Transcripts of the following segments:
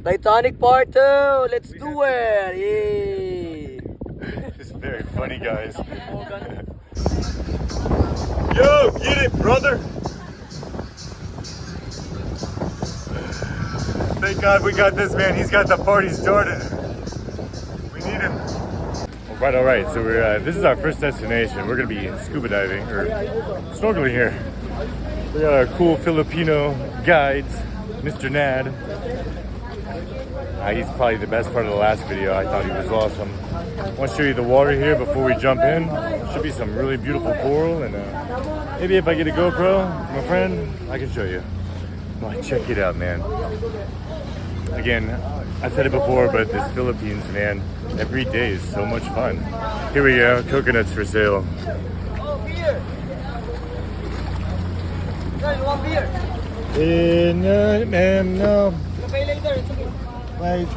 Titanic Part 2! Let's do it! Yay! It's very funny, guys. Yo, get it, brother! Thank God we got this man. He's got the party started. We need him. All right. So we're this is our first destination. We're gonna be scuba diving or snorkeling here. We got our cool Filipino guides, Mr. Nad. He's probably the best part of the last video. I thought he was awesome. I want to show you the water here before we jump in. Should be some really beautiful coral, and maybe if I get a GoPro, my friend, I can show you. Oh, check it out, man. Again, I've said it before, but this Philippines, man, every day is so much fun. Here we go, coconuts for sale. Oh, beer! No, you want beer? No, ma'am, no. You'll pay later, it's okay. Wait,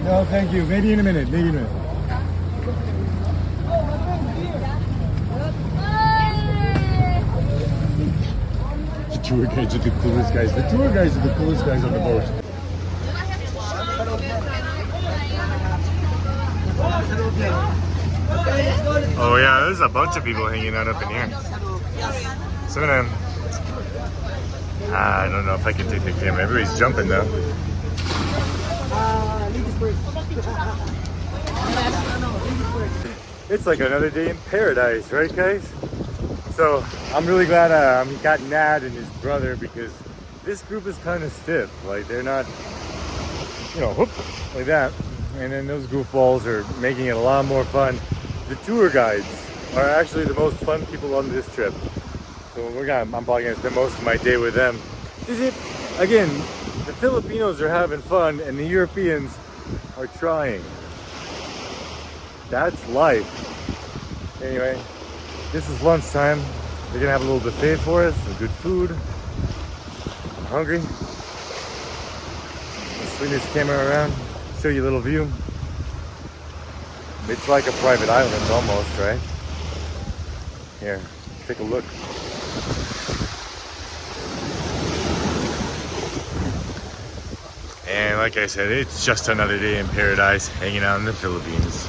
no, thank you. Maybe in a minute, maybe in a minute. The tour guides are the coolest guys. The tour guides are the coolest guys on the boat. Oh yeah, there's a bunch of people hanging out up in here. So I don't know if I can take the camera. Everybody's jumping though. It's like another day in paradise, right guys? So I'm really glad I got Nad and his brother, because this group is kind of stiff. Like they're not, you know, whoop, like that. And then those goofballs are making it a lot more fun. The tour guides are actually the most fun people on this trip. So I'm probably gonna spend most of my day with them. Again, the Filipinos are having fun and the Europeans are trying. That's life. Anyway, this is lunchtime. They're gonna have a little buffet for us, some good food. I'm hungry. Let's swing this camera around, show you a little view. It's like a private island almost, right? Here, take a look. And like I said, it's just another day in paradise, hanging out in the Philippines.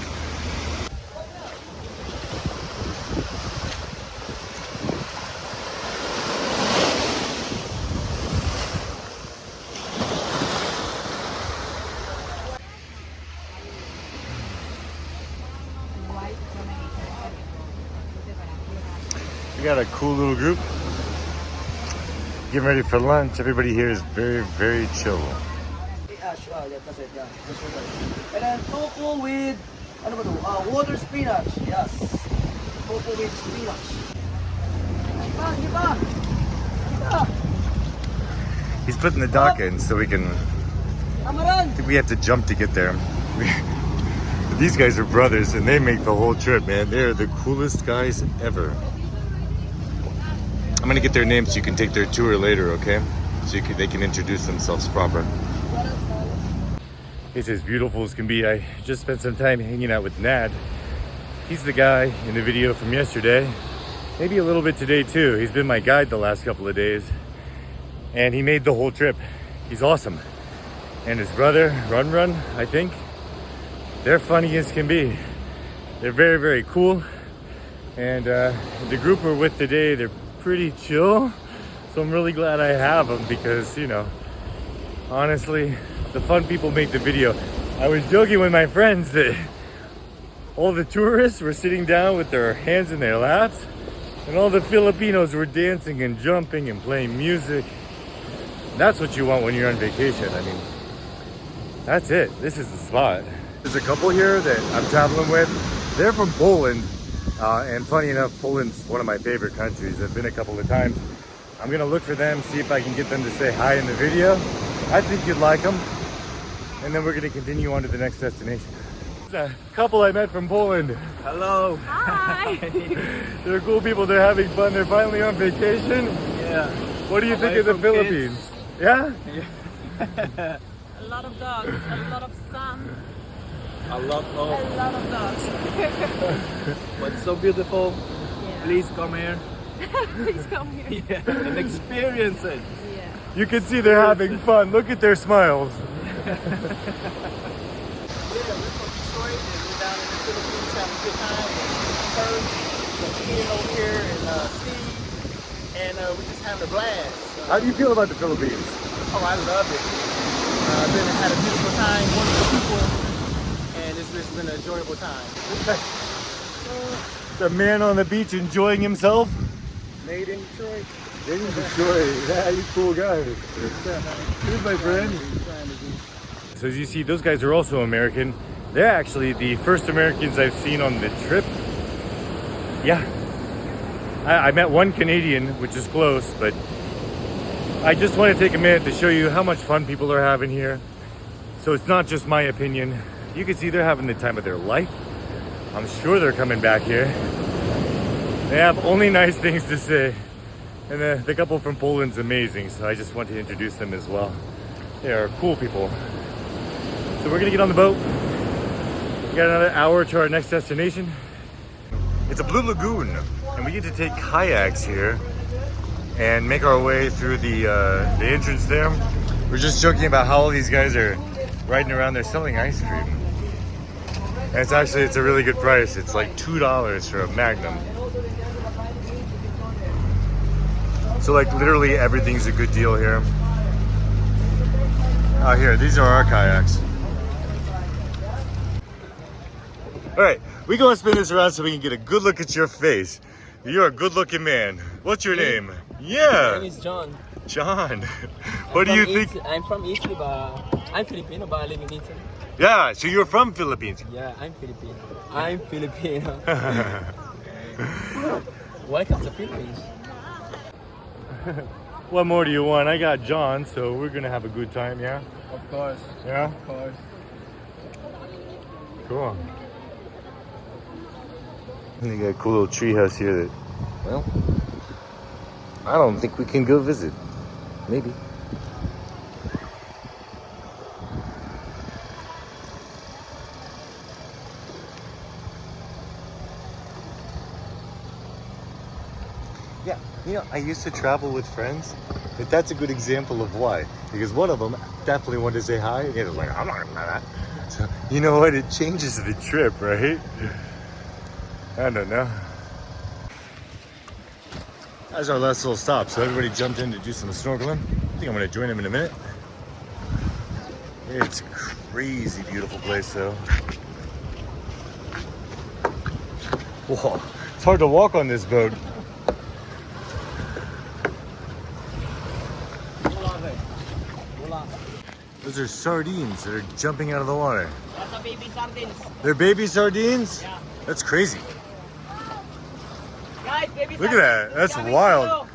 We got a cool little group. Getting ready for lunch. Everybody here is very, very chill. Yeah, that's it, yeah. And then tofu with, water spinach, yes. Tofu with spinach. He's putting the dock in so we can... I think we have to jump to get there. These guys are brothers and they make the whole trip, man. They're the coolest guys ever. I'm gonna get their names so you can take their tour later, okay? So they can introduce themselves proper. It's as beautiful as can be. I just spent some time hanging out with Nad. He's the guy in the video from yesterday. Maybe a little bit today too. He's been my guide the last couple of days. And he made the whole trip. He's awesome. And his brother, Run, I think. They're funny as can be. They're very, very cool. And the group we're with today, they're pretty chill. So I'm really glad I have them because, you know, honestly, the fun people make the video. I was joking with my friends that all the tourists were sitting down with their hands in their laps and all the Filipinos were dancing and jumping and playing music. That's what you want when you're on vacation. I mean, that's it. This is the spot. There's a couple here that I'm traveling with. They're from Poland. And funny enough, Poland's one of my favorite countries. I've been a couple of times. I'm gonna look for them, see if I can get them to say hi in the video. I think you'd like them. And then we're gonna continue on to the next destination. There's a couple I met from Poland. Hello. Hi. They're cool people, they're having fun, they're finally on vacation. Yeah. What do you think of the Philippines? Kids. Yeah? A lot of dogs, a lot of sun, A lot a lot of dogs. but so beautiful. Yeah. Please come here. Please come here. Yeah, and experience it. Yeah. You can see they're having fun. Look at their smiles. from Detroit and we're down in the Philippines having a good time. And Kurt, over here, and Steve, and we're just having a blast. How do you feel about the Philippines? Oh, I love it. I've been had a beautiful time, wonderful people, and it's just been an enjoyable time. The man on the beach enjoying himself. Made in Detroit. In Detroit. Yeah, you cool guy. Here's my friend. So as you see, those guys are also American. They're actually the first Americans I've seen on the trip. Yeah. I met one Canadian, which is close, but I just want to take a minute to show you how much fun people are having here. So it's not just my opinion. You can see they're having the time of their life. I'm sure they're coming back here. They have only nice things to say. And the couple from Poland's amazing, so I just want to introduce them as well. They are cool people. So we're gonna get on the boat. We got another hour to our next destination. It's a blue lagoon, and we get to take kayaks here and make our way through the entrance there. We're just joking about how all these guys are riding around there selling ice cream. And it's a really good price. It's like $2 for a Magnum. So like literally everything's a good deal here. Here, these are our kayaks. All right, we gonna spin this around so we can get a good look at your face. You're a good looking man. What's your name? Yeah. My name is John. John. What do you think? I'm from Italy, but I'm Filipino, but I live in Italy. Yeah, so you're from Philippines. Yeah, I'm Filipino. I'm Filipino. Welcome to Philippines. What more do you want? I got John, so we're gonna have a good time, yeah? Of course. Yeah? Of course. Cool. They got a cool little tree house here that, well, I don't think we can go visit. Maybe. Yeah, I used to travel with friends, but that's a good example of why. Because one of them definitely wanted to say hi, and the other was like, I'm not gonna do that. So, you know what? It changes the trip, right? I don't know. That's our last little stop. So everybody jumped in to do some snorkeling. I think I'm gonna join them in a minute. It's a crazy beautiful place though. Whoa, it's hard to walk on this boat. Those are sardines that are jumping out of the water. That's a baby sardines. They're baby sardines? Yeah. That's crazy. Guys, baby Look at that. That's wild.